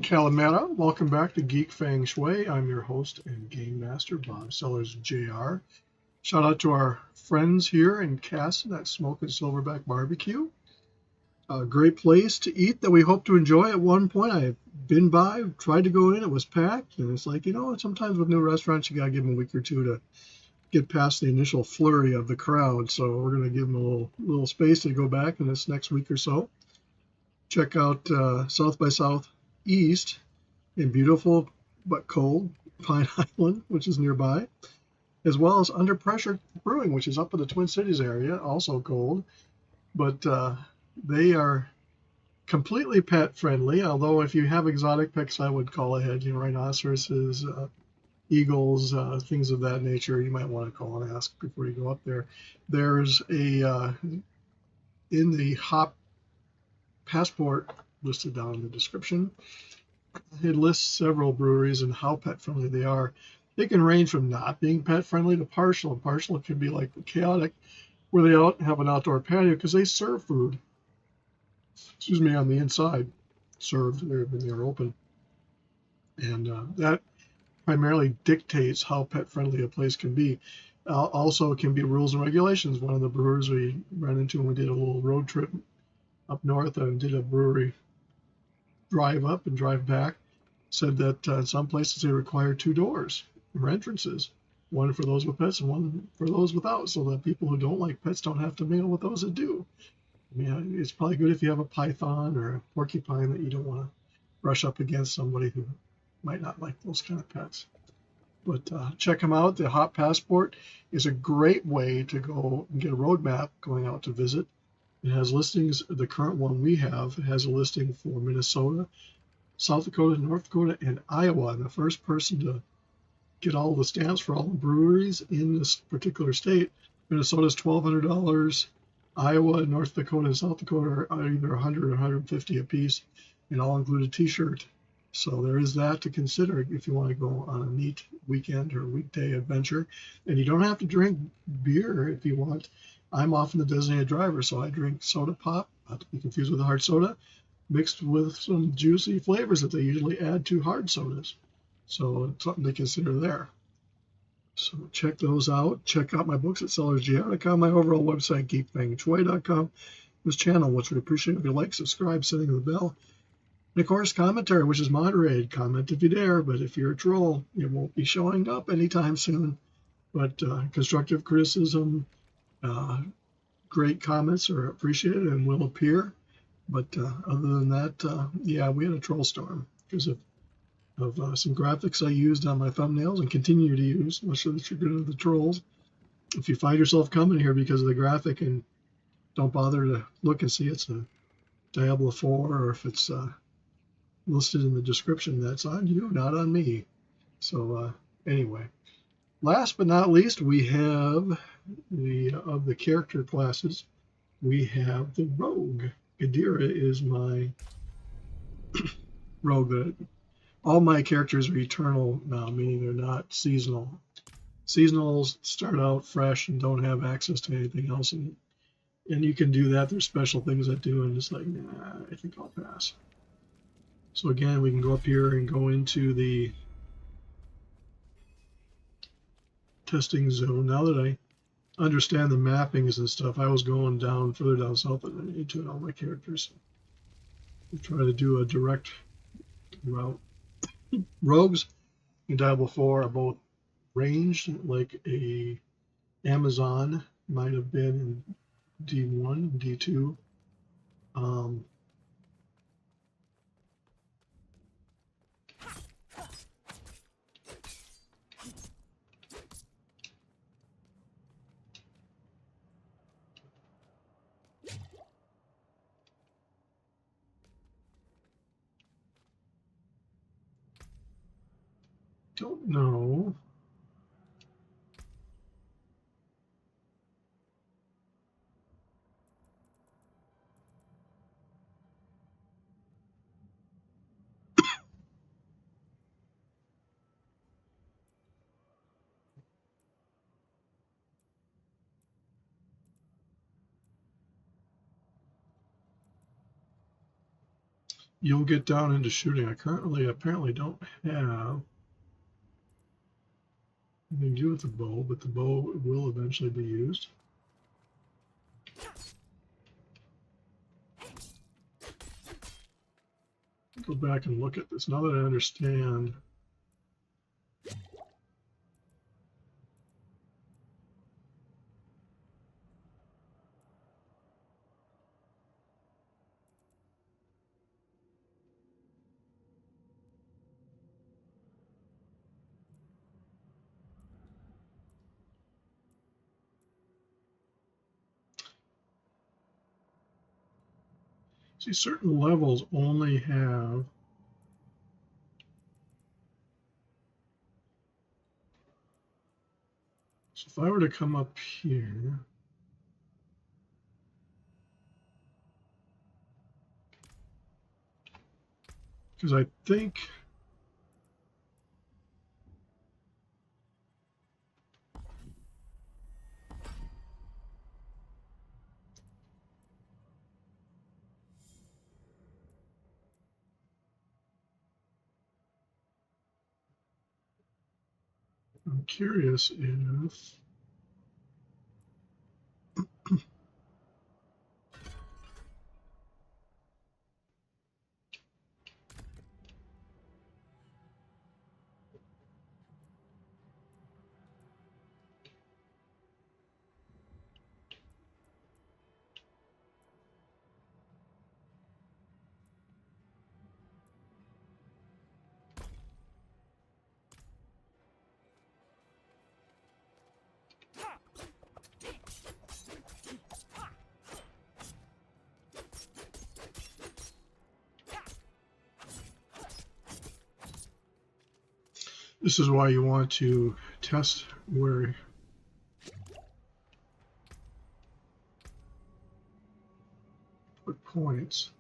Calamera, welcome back to Geek Feng Shui. I'm your host and game master, Bob Sellers Jr. Shout out to our friends here in Casson at Smoking Silverback Barbecue. A great place to eat that we hope to enjoy. At one point, I've been by, tried to go in, it was packed, and it's like, sometimes with new restaurants, you gotta give them a week or two to get past the initial flurry of the crowd. So we're gonna give them a little space to go back in this next week or so. Check out South by Southeast in beautiful but cold Pine Island, which is nearby, as well as Under Pressure Brewing, which is up in the Twin Cities area, also cold, but they are completely pet friendly. Although if you have exotic pets, I would call ahead, rhinoceroses, eagles, things of that nature. You might want to call and ask before you go up there. There's in the hop passport listed down in the description. It lists several breweries and how pet friendly they are. They can range from not being pet friendly to partial. Partial can be like chaotic, where they have an outdoor patio because they serve food. On the inside, served when they're open, and that primarily dictates how pet friendly a place can be. Also, it can be rules and regulations. One of the brewers we ran into when we did a little road trip up north and did a brewery drive up and drive back, said that in some places they require two doors or entrances, one for those with pets and one for those without, so that people who don't like pets don't have to mingle with those that do. I mean, it's probably good if you have a python or a porcupine that you don't want to brush up against somebody who might not like those kind of pets. But check them out. The Hop Passport is a great way to go and get a road map going out to visit. It has listings. The current one we have has a listing for Minnesota, South Dakota, North Dakota, and Iowa. And the first person to get all the stamps for all the breweries in this particular state, Minnesota's $1,200. Iowa, North Dakota, and South Dakota are either 100 or 150 a piece, and all include a T-shirt. So there is that to consider if you want to go on a neat weekend or weekday adventure. And you don't have to drink beer if you want. I'm often the designated driver, so I drink soda pop, not to be confused with a hard soda, mixed with some juicy flavors that they usually add to hard sodas. So it's something to consider there. So check those out. Check out my books at sellersgr.com, my overall website, geekfengshui.com, this channel, which would appreciate if you like, subscribe, setting the bell. And of course, commentary, which is moderated. Comment if you dare, but if you're a troll, it won't be showing up anytime soon. But constructive criticism, great comments are appreciated and will appear. But other than that, yeah, we had a troll storm because of some graphics I used on my thumbnails and continue to use, much to the chagrin of the trolls. If you find yourself coming here because of the graphic and don't bother to look and see it's a Diablo 4, or if it's listed in the description, that's on you, not on me. So anyway, last but not least, we have of the character classes, we have the Rogue. Gadira is my rogue. All my characters are eternal now, meaning they're not seasonal. Seasonals start out fresh and don't have access to anything else, and you can do that. There's special things that do, and it's like, nah, I think I'll pass. So again, we can go up here and go into the testing zone. Now that I understand the mappings and stuff, I was going down further down south than I need to in all my characters. We try to do a direct route. Rogues in Diablo 4 are both ranged, like a Amazon might have been in D1, D2. Don't know. you'll get down into shooting. I currently apparently don't have anything to do with the bow, but the bow will eventually be used. Go back and look at this now that I understand. See, certain levels only have so if I were to come up here, because I think I'm curious if this is why you want to test where put points.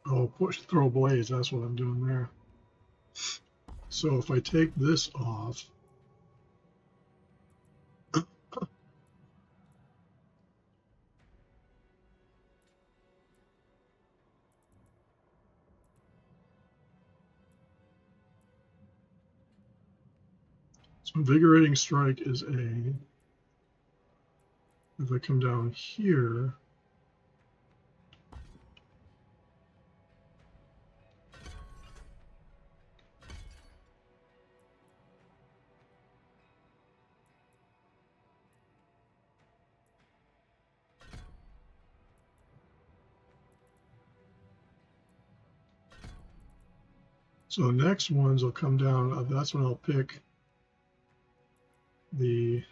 Oh, throw blades, that's what I'm doing there. So if I take this off, so invigorating strike is A. If I come down here, so the next ones will come down. That's when I'll pick the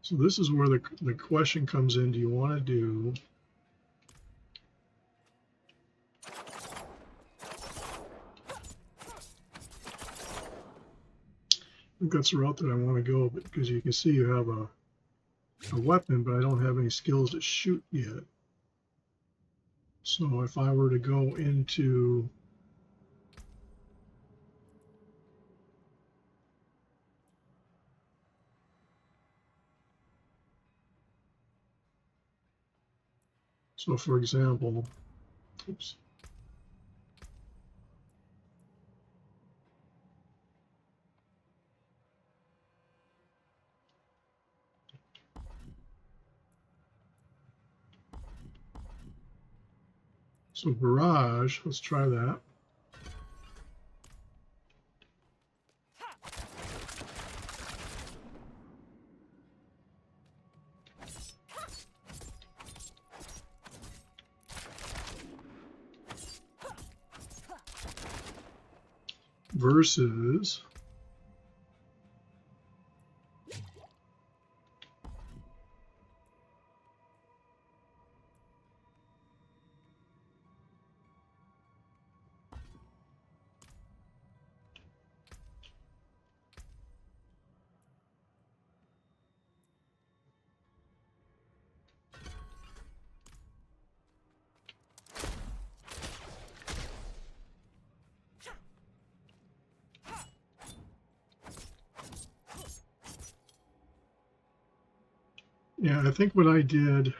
so this is where the question comes in. Do you want to do I think that's the route that I want to go, because you can see you have a weapon, but I don't have any skills to shoot yet. So if I were to go into so for example, oops. So barrage, let's try that. Versus Yeah, I think what I did,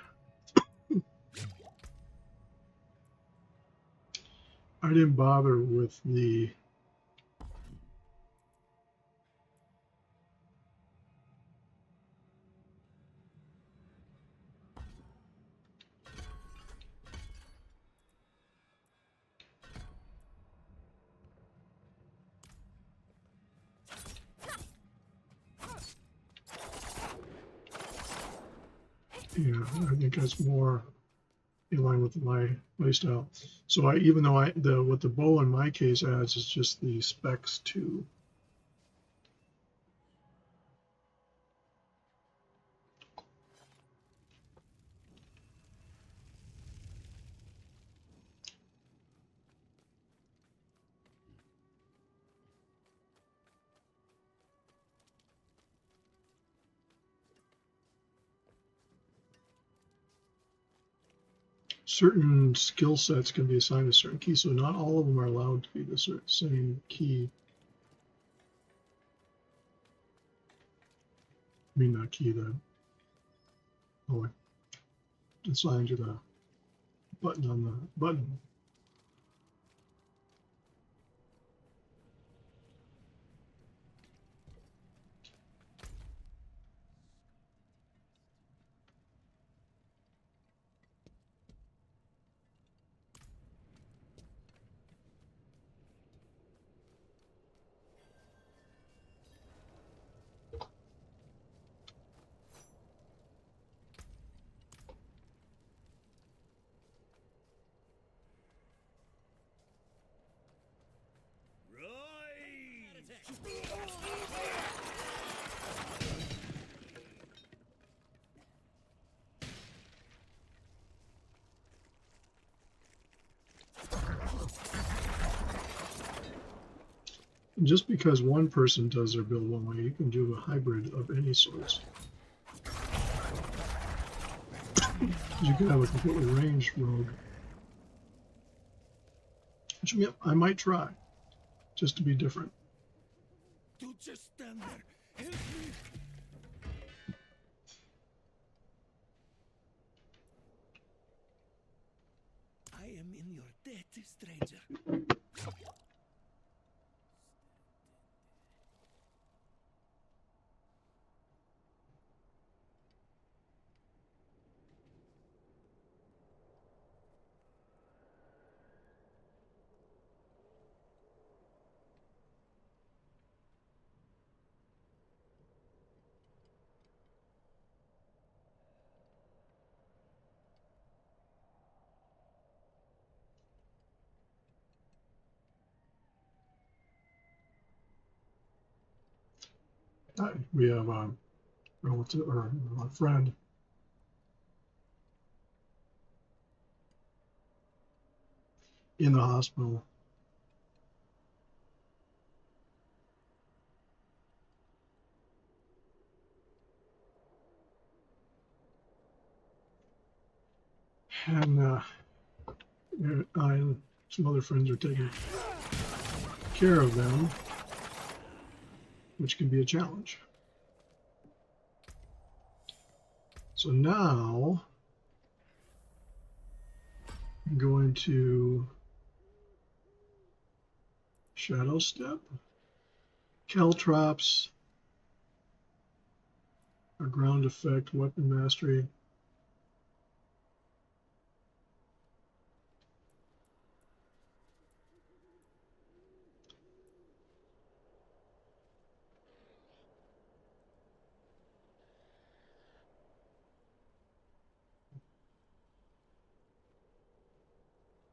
I didn't bother with the yeah, I think that's more in line with my playstyle. So even though what the bow in my case adds is just the specs to. Certain skill sets can be assigned a certain key, so not all of them are allowed to be the same key. I mean, not key, assigned to the button on the button. Just because one person does their build one way, you can do a hybrid of any sorts. You can have a completely ranged rogue, which I might try, just to be different. Don't just stand there. Help me. I am in your debt, stranger. We have a relative or a friend in the hospital. And I and some other friends are taking care of them, which can be a challenge. So now I'm going to Shadow Step, Caltrops, a ground effect, weapon mastery.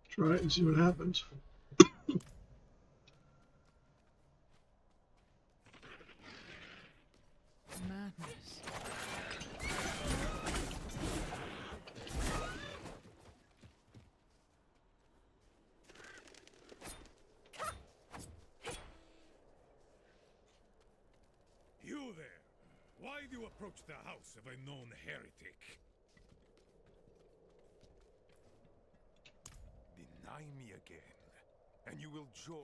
Try it and see what happens. Madness. You there. Why do you approach the house of a known heretic? Deny me again, and you will join.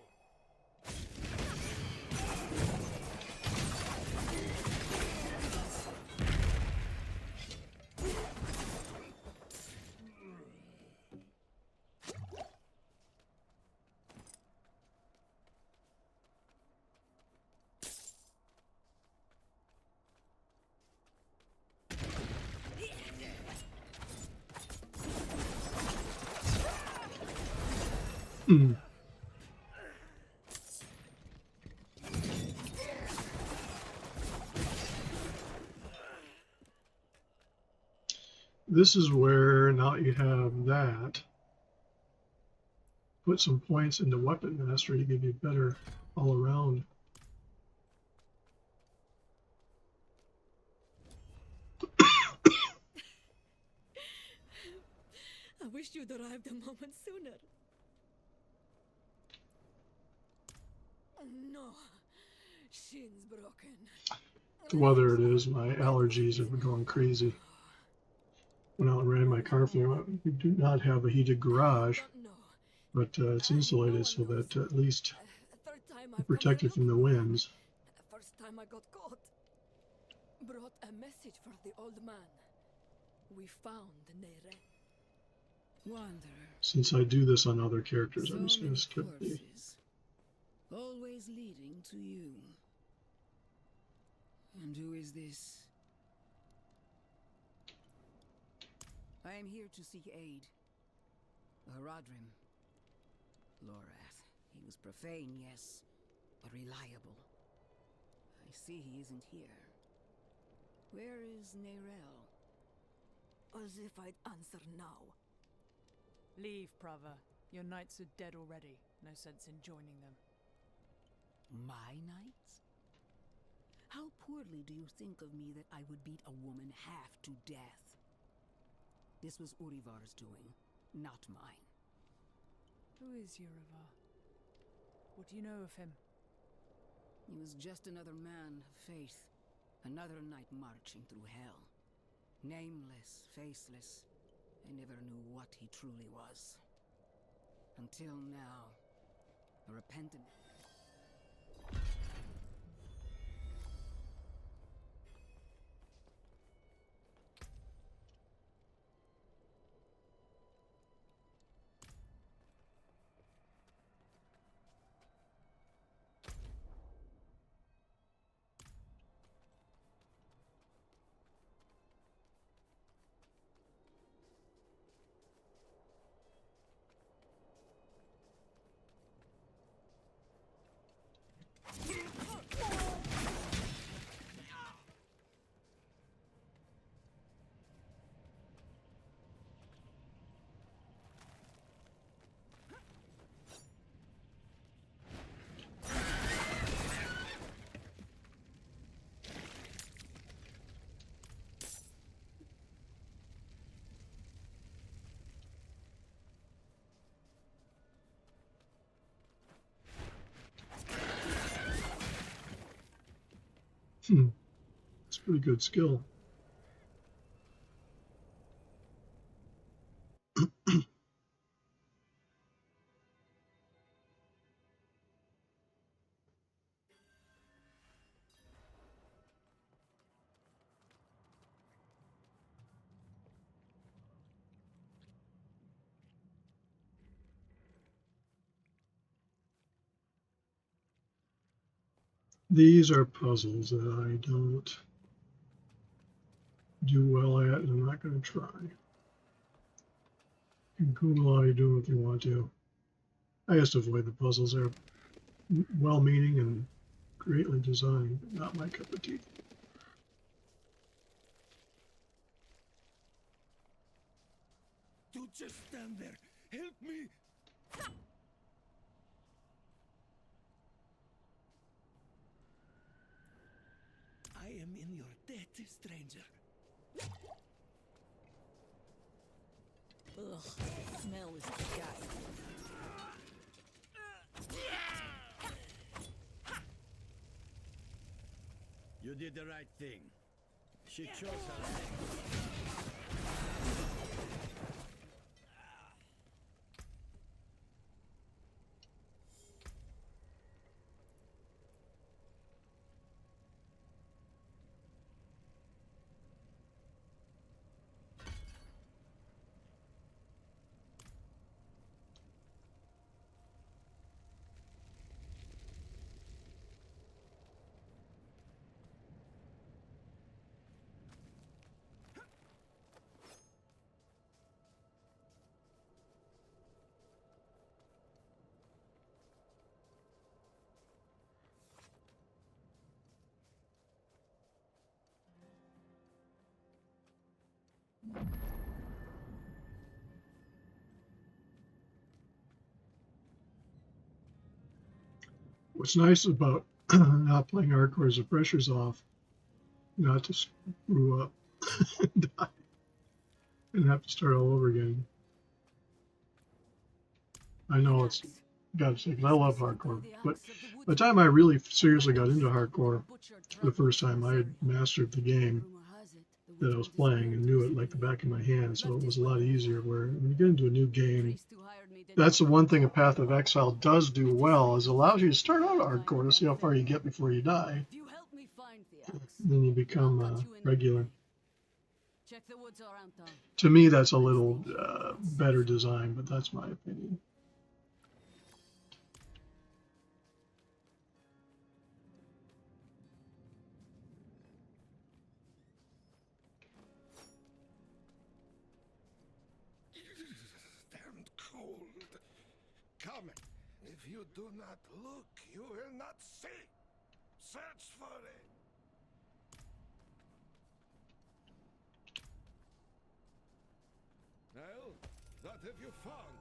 Hmm. This is where, now that you have that, put some points into weapon mastery to give you better all around. I wish you'd arrived a moment sooner. No, shin's broken. The weather it is, my allergies have been going crazy. Went out and ran my car for them. We do not have a heated garage, but it's insulated so that at least you're protected from the winds. First time I got caught. Brought a message for the old man. We found Nere. Wanderer. Since I do this on other characters, I'm just going to skip the... Always leading to you. And who is this? I am here to seek aid. Haradrim. Lorath. He was profane, yes, but reliable. I see he isn't here. Where is Nerel? As if I'd answer now. Leave, Prava. Your knights are dead already. No sense in joining them. My knights? How poorly do you think of me that I would beat a woman half to death? This was Urivar's doing, not mine. Who is Urivar? What do you know of him? He was just another man of faith. Another knight marching through hell. Nameless, faceless. I never knew what he truly was. Until now. A repentant... It's a pretty good skill. These are puzzles that I don't do well at, and I'm not going to try. You can Google all you do if you want to. I just avoid the puzzles. They're well-meaning and greatly designed, but not my cup of tea. Don't just stand there. Help me. I am in your debt, stranger. Ugh, smell is the guy. You did the right thing. She chose her name. What's nice about not playing hardcore is the pressure's off, not to screw up and die and have to start all over again. I know it's got to say, because I love hardcore, but by the time I really seriously got into hardcore, the first time I had mastered the game that I was playing and knew it like the back of my hand, so it was a lot easier. Where when you get into a new game, that's the one thing a Path of Exile does do well, is it allows you to start out hardcore to see how far you get before you die. And then you become regular. To me, that's a little better design, but that's my opinion. Damned cold. Come, if you do not look, you will not see. Search for it. Well, what have you found?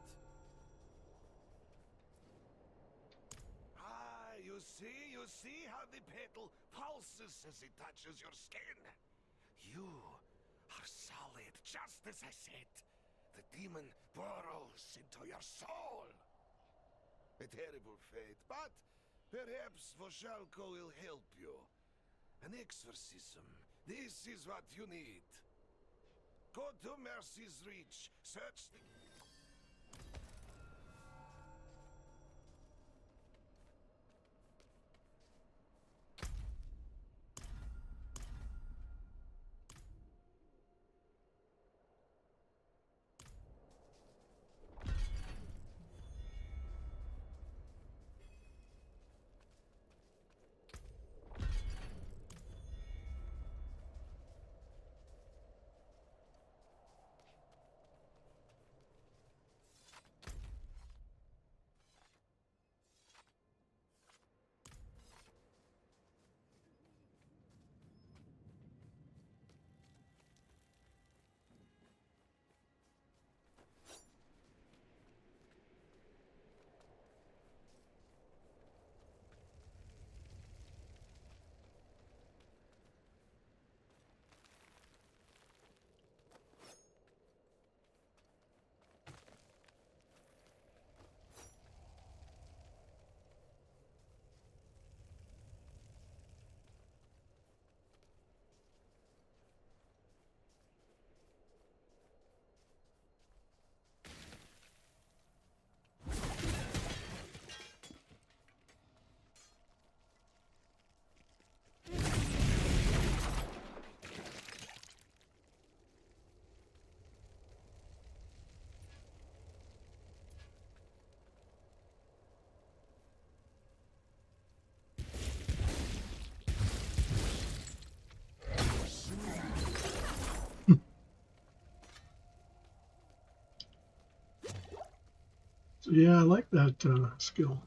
Ah, you see how the petal pulses as it touches your skin. You are solid, just as I said. The demon burrows into your soul. A terrible fate, but perhaps Voshalko will help you. An exorcism. This is what you need. Go to Mercy's Reach. Search the... So yeah, I like that skill.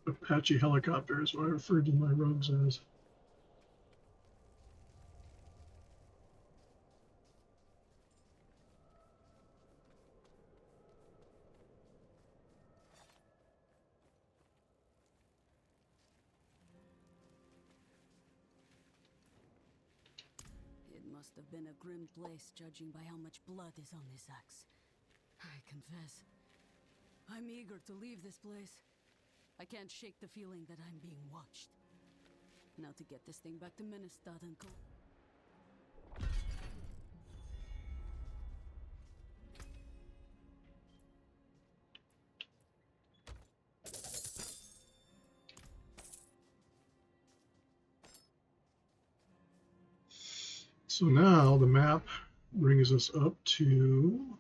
Apache helicopter is what I referred to my rogues as. It must have been a grim place, judging by how much blood is on this axe. I confess, I'm eager to leave this place. I can't shake the feeling that I'm being watched. Now to get this thing back to Ministad and go. So now the map brings us up to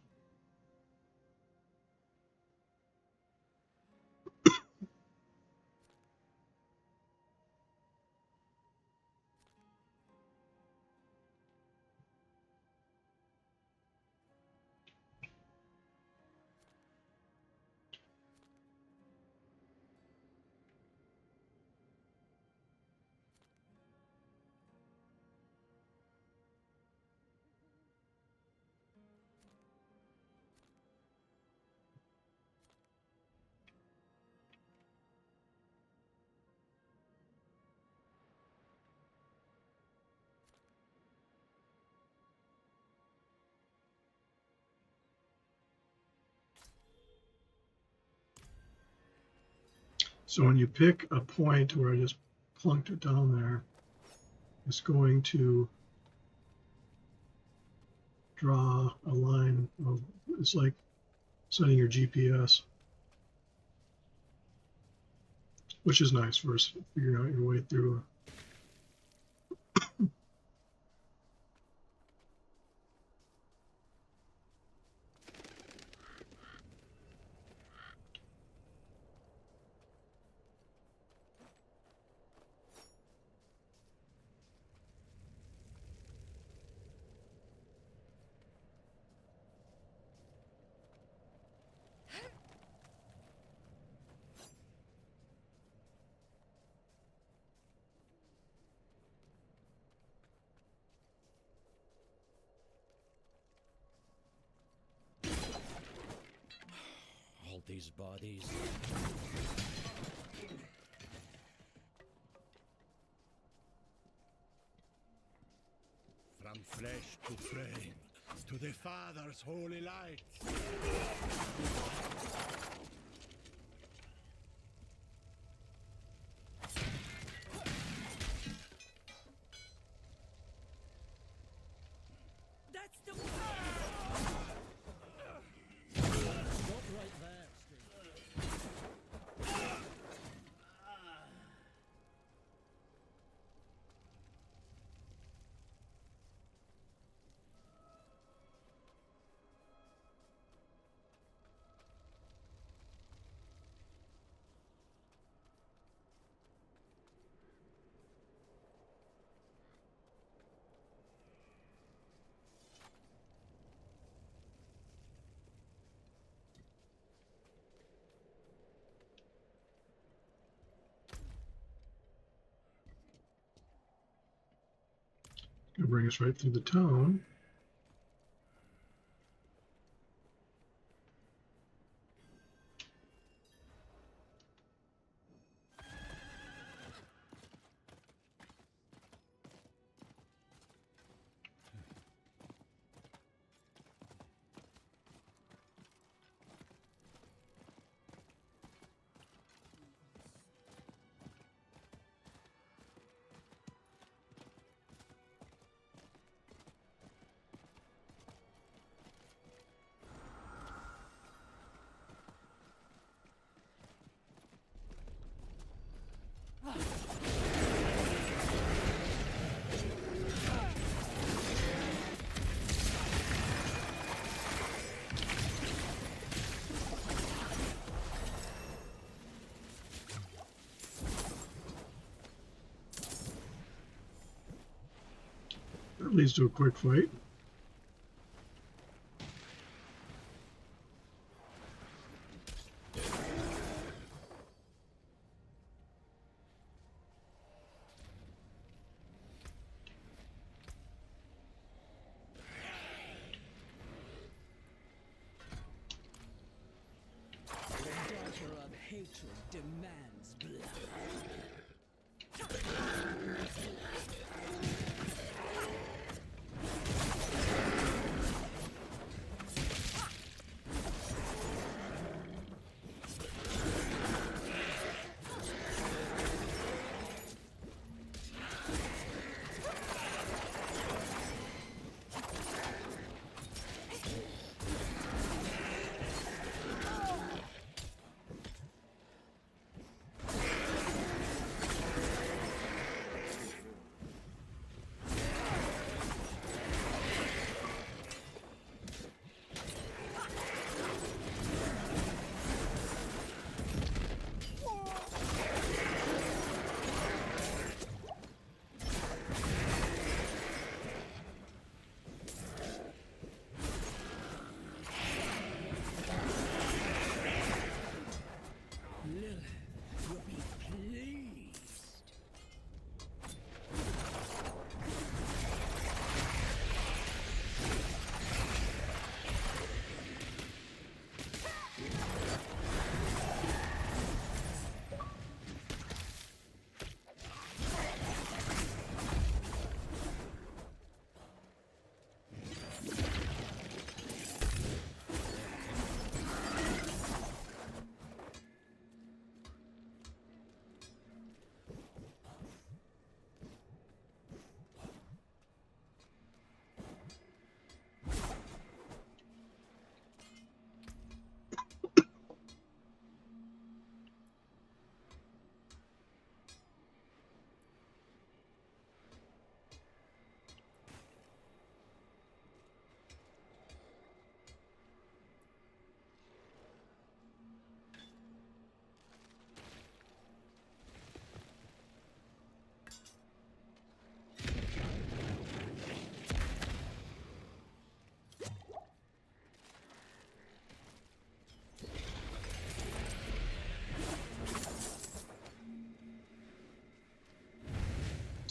So when you pick a point where I just plunked it down there, it's going to draw a line of, it's like setting your GPS, which is nice for figuring out your way through. All these bodies. From flesh to flame, to the Father's holy light. That's the Stop right there, Steve. Gonna bring us right through the town. That leads to a quick fight. daughter of hatred demands blood.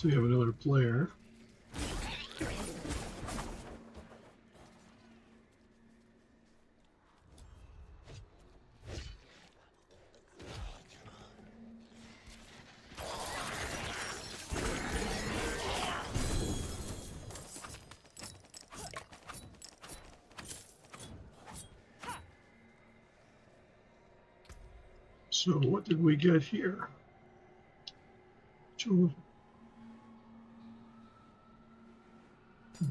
So we have another player. So what did we get here?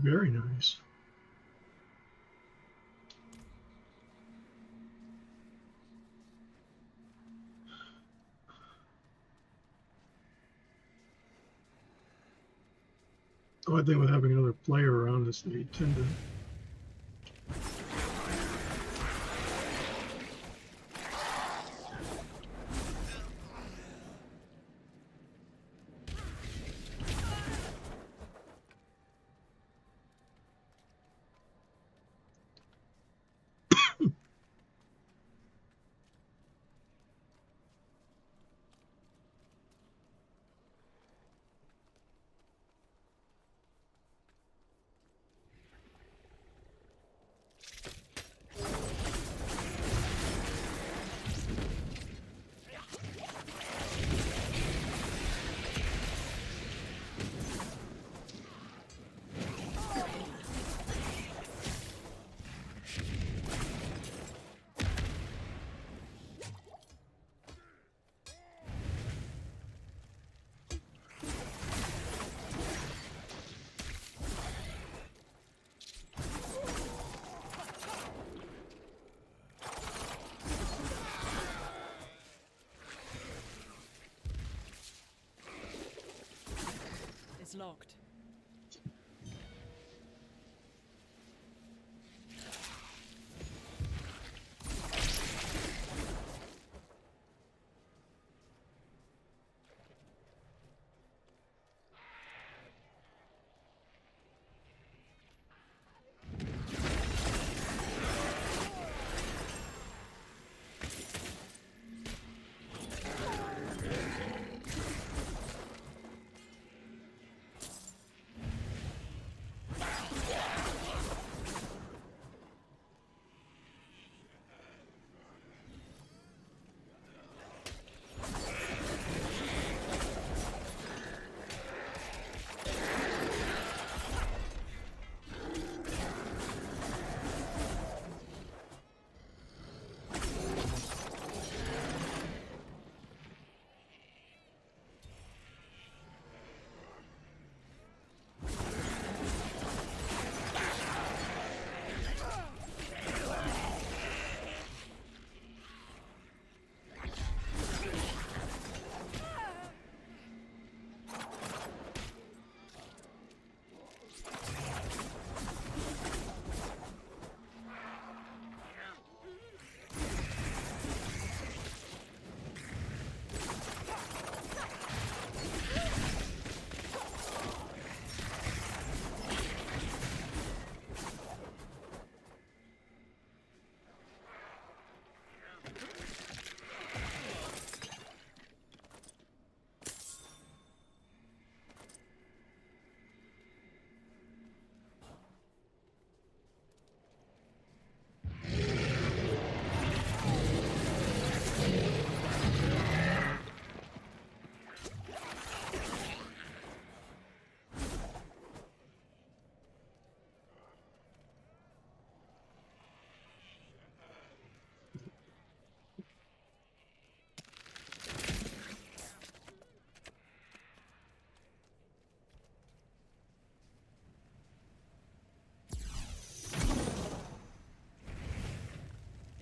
Very nice. Oh, I think with having another player around us, they tend to It's locked.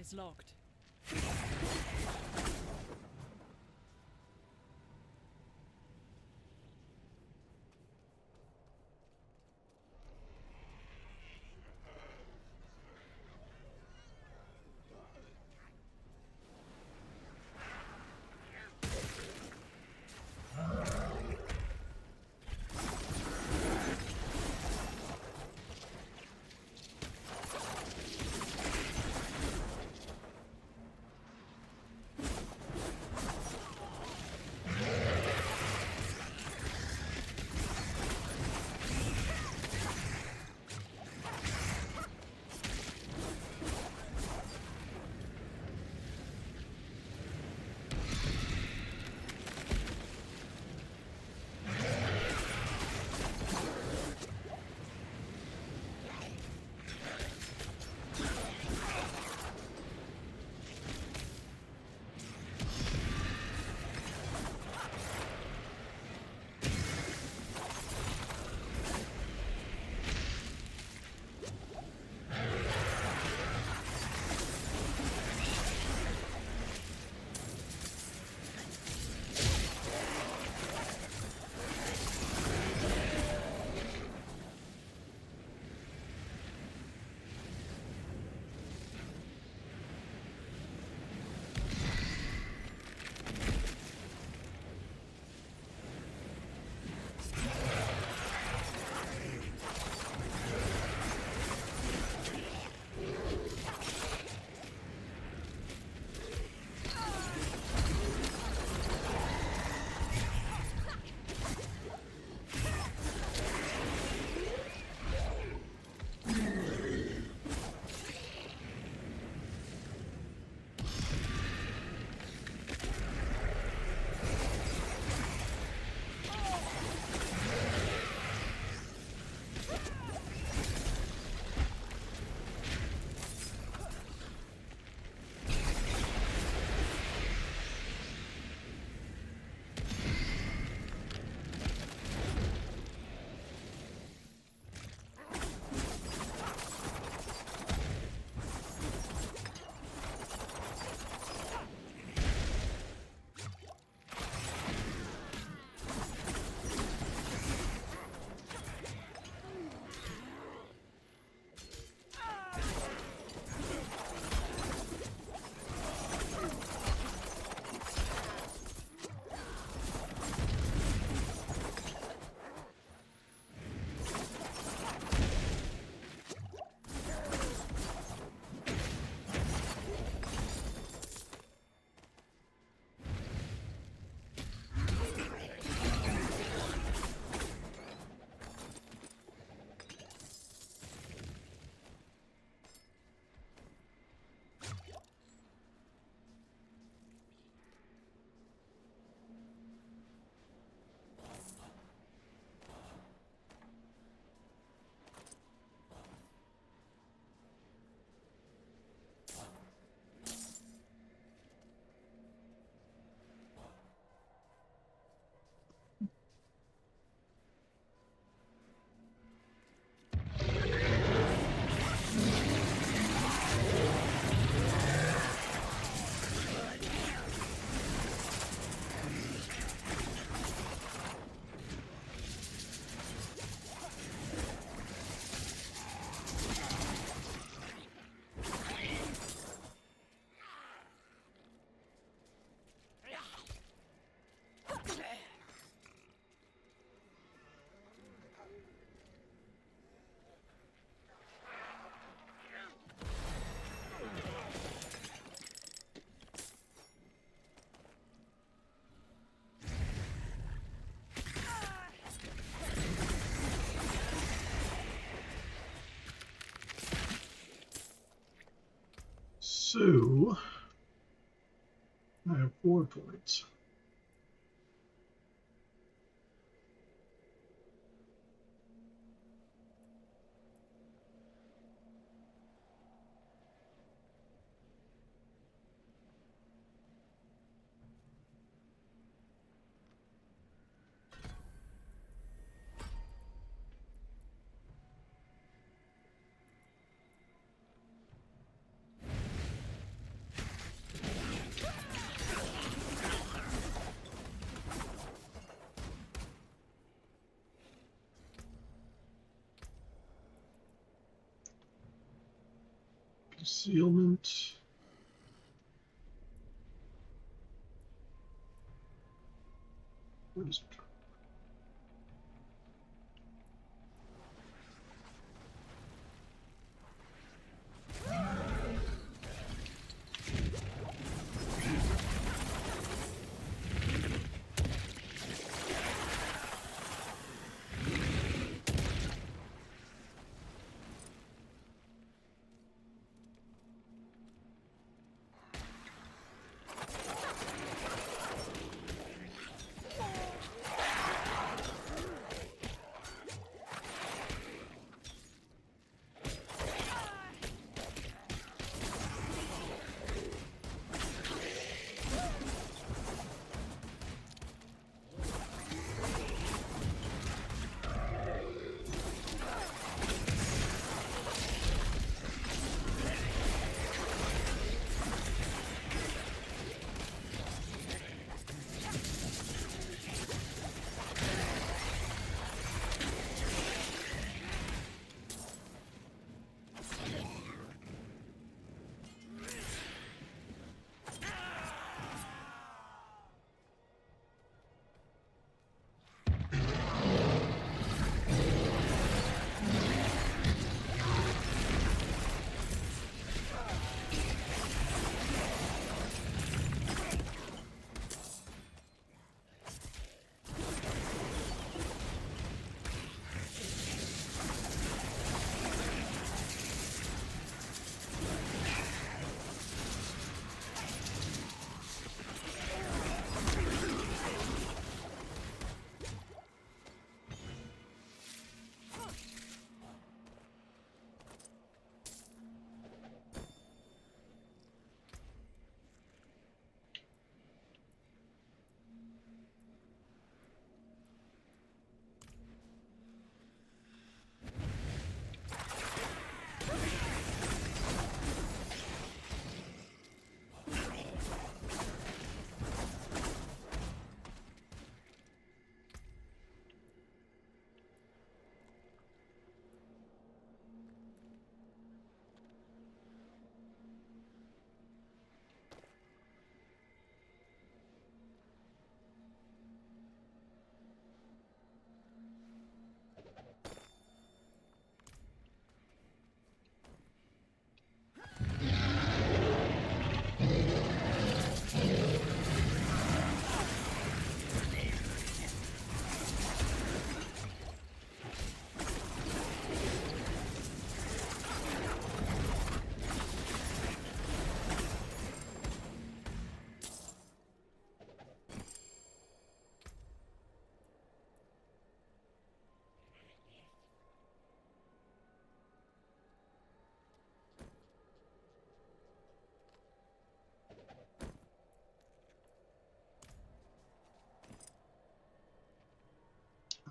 It's locked. So I have 4 points. Concealment. What is it?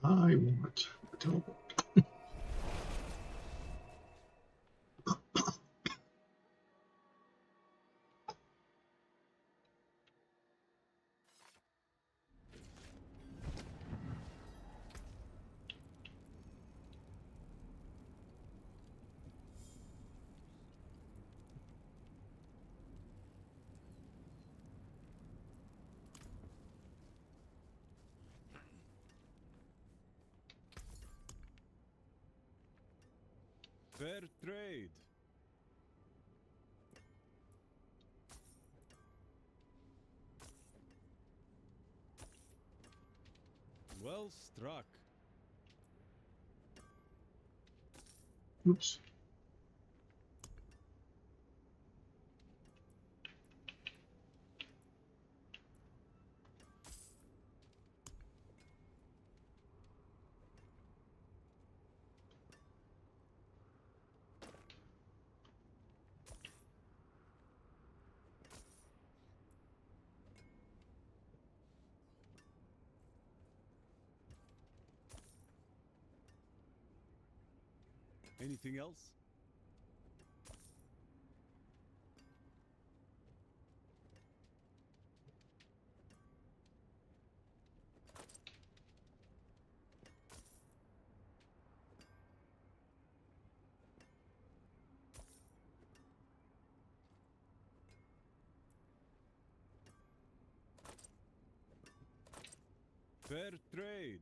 I want a teleport. Fair trade. Well struck. Oops. Anything else? Fair trade.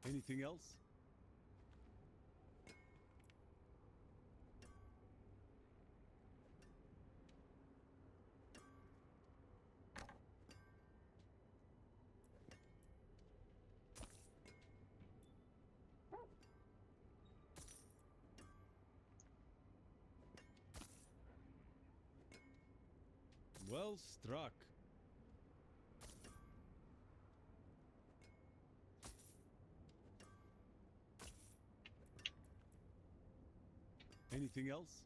Anything else? Well struck. Anything else?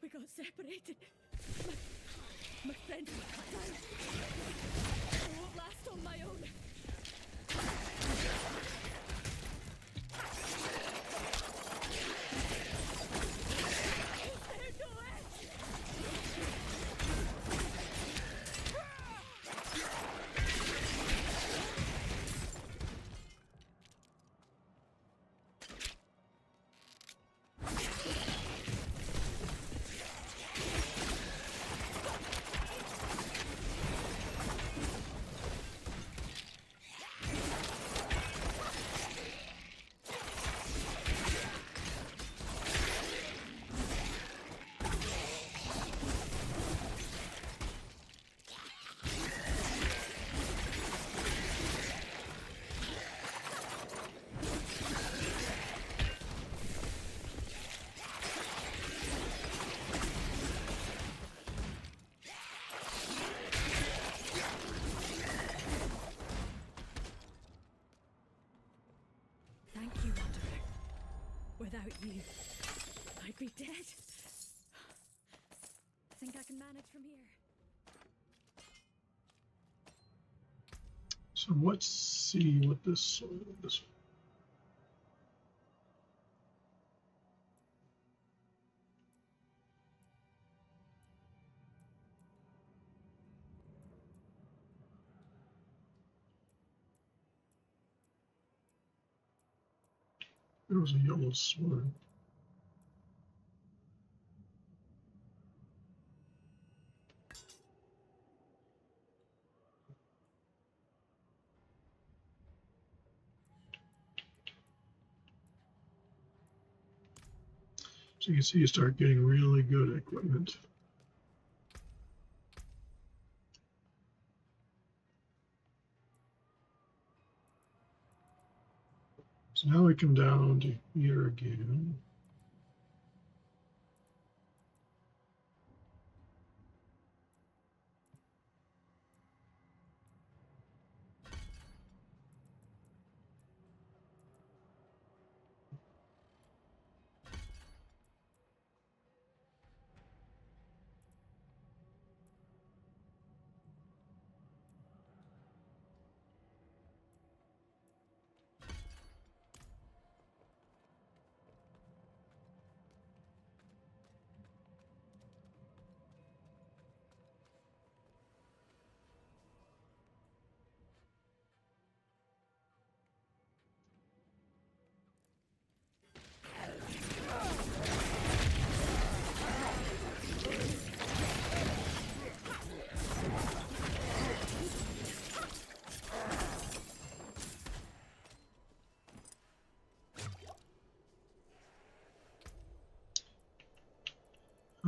We got separated. My friend died. I won't last on my own. you, I'd be dead. I think I can manage from here. So let's see what this this. There was a yellow sword. So you can see you start getting really good equipment. So now we come down to here again.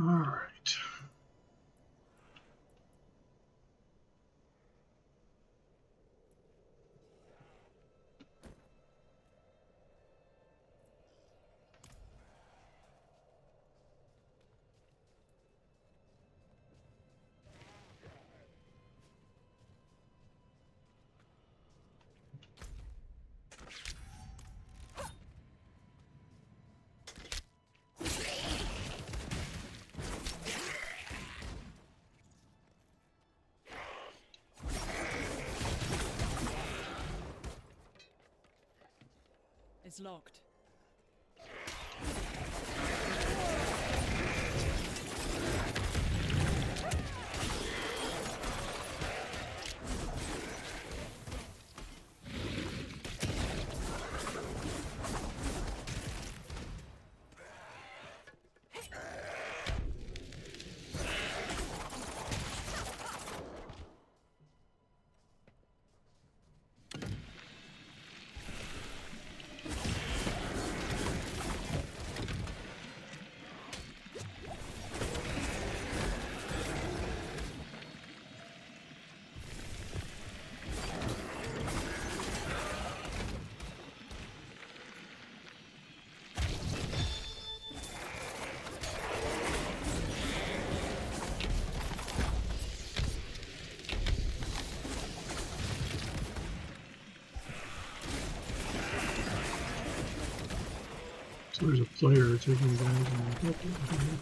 All right. It's locked. So there's a player taking advantage of the equipment.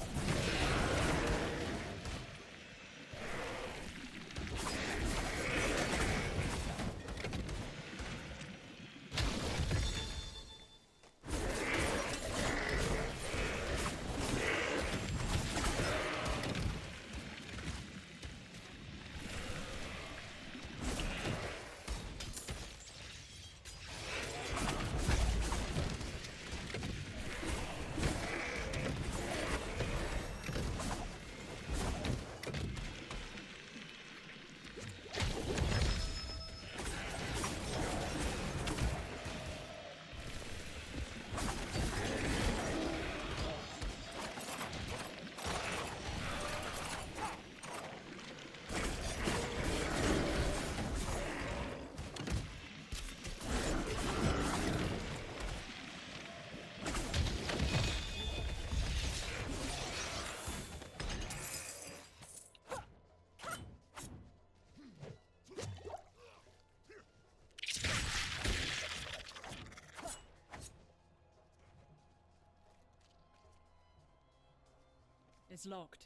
It's locked.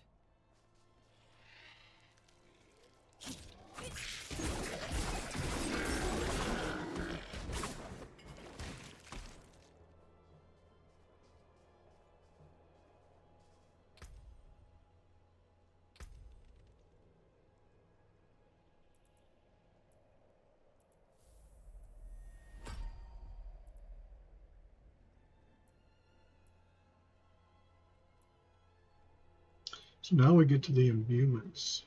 So now we get to the imbuements.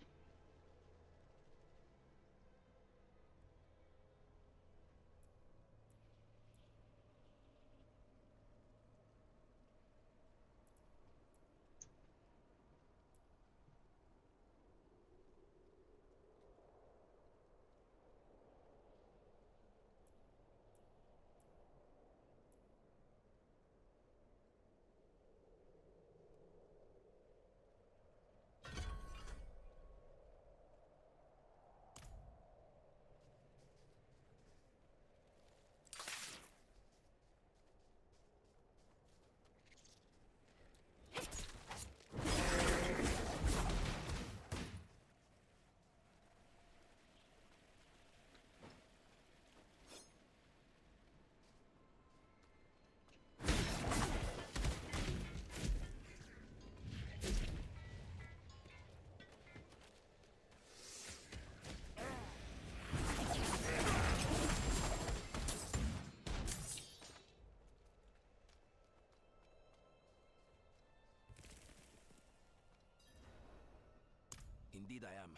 Indeed I am.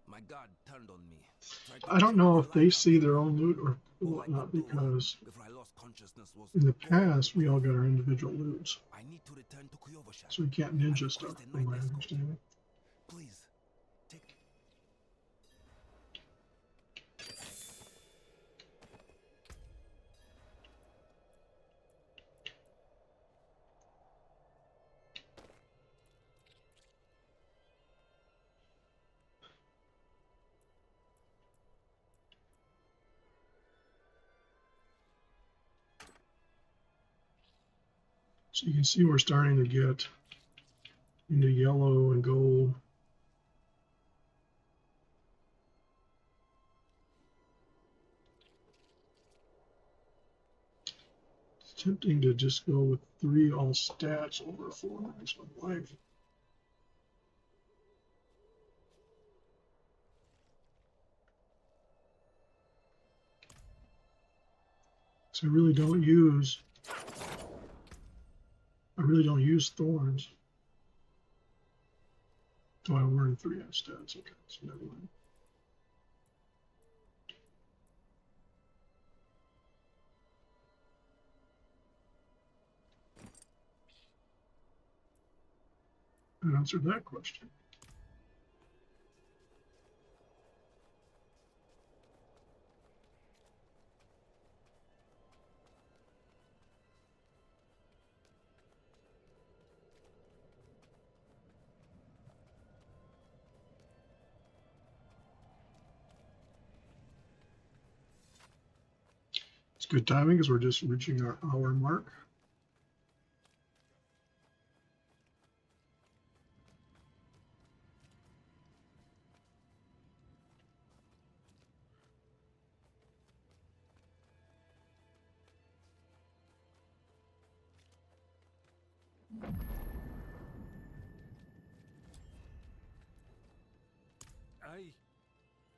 My god turned on me. I don't know if they see their own loot or whatnot, because before I lost consciousness was in the past we all got our individual loots, I need to return to Kuyovasha. so we can't ninja stuff, from my understanding. Please, take. So you can see we're starting to get into yellow and gold. It's tempting to just go with 3 all stats over 4 maximum life. So I really don't use thorns. Do I learn 3 F stats? Okay, so never mind. I answered that question. It's good timing because we're just reaching our hour mark.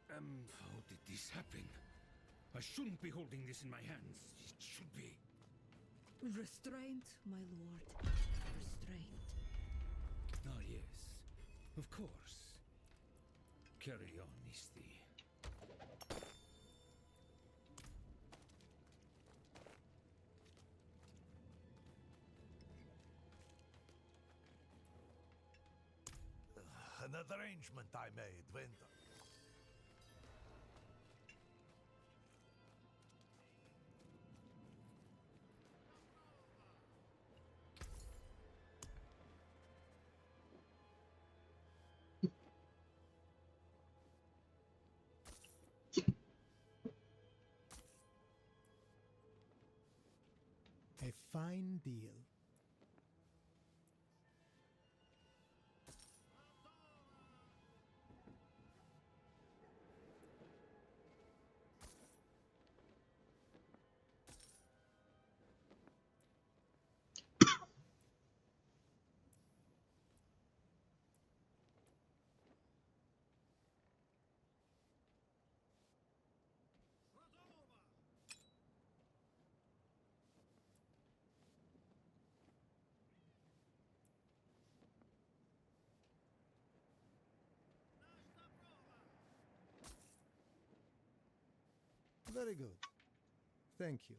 How did this happen? I shouldn't be holding this in my hands. It should be. Restraint, my lord. Restraint. Ah, yes. Of course. Carry on, Misty. An arrangement I made when... A fine deal. Very good. Thank you.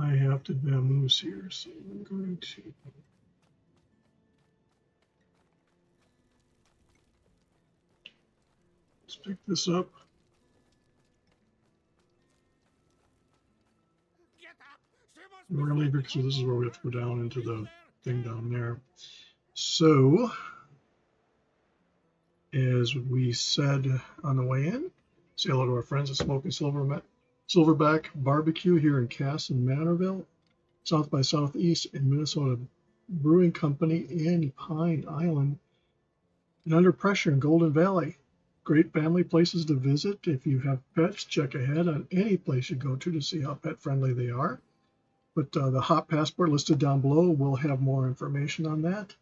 I have to vamoose here, so I'm going to. Let's pick this up. Get up! She must We're be going to leave it because this is where we have to go down into the thing down there. So, as we said on the way in, say hello to our friends at Smoking Silverback Barbecue here in Cass and Manorville, South by Southeast in Minnesota Brewing Company in Pine Island, and Under Pressure in Golden Valley. Great family places to visit. If you have pets, check ahead on any place you go to see how pet friendly they are. But the Hot Passport listed down below will have more information on that.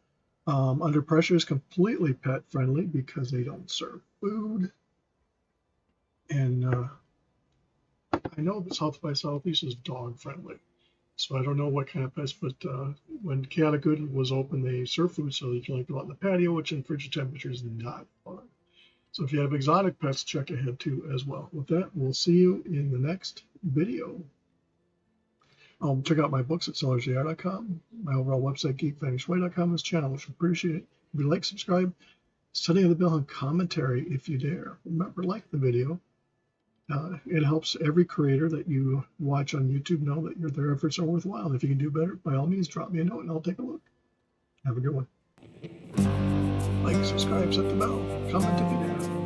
Under Pressure is completely pet friendly because they don't serve food. And I know that South by Southeast is dog friendly. So I don't know what kind of pets, but when Catagood was open, they serve food so you can go out in the patio, which in frigid temperatures is not fun. So if you have exotic pets, check ahead too as well. With that, we'll see you in the next video. Check out my books at sellersjr.com, my overall website, geekfengshui.com, this channel, which I appreciate. If you like, subscribe, setting the bell and commentary if you dare. Remember, like the video. It helps every creator that you watch on YouTube know that their efforts are worthwhile. If you can do better, by all means, drop me a note and I'll take a look. Have a good one. Like, subscribe, set the bell, comment if you dare.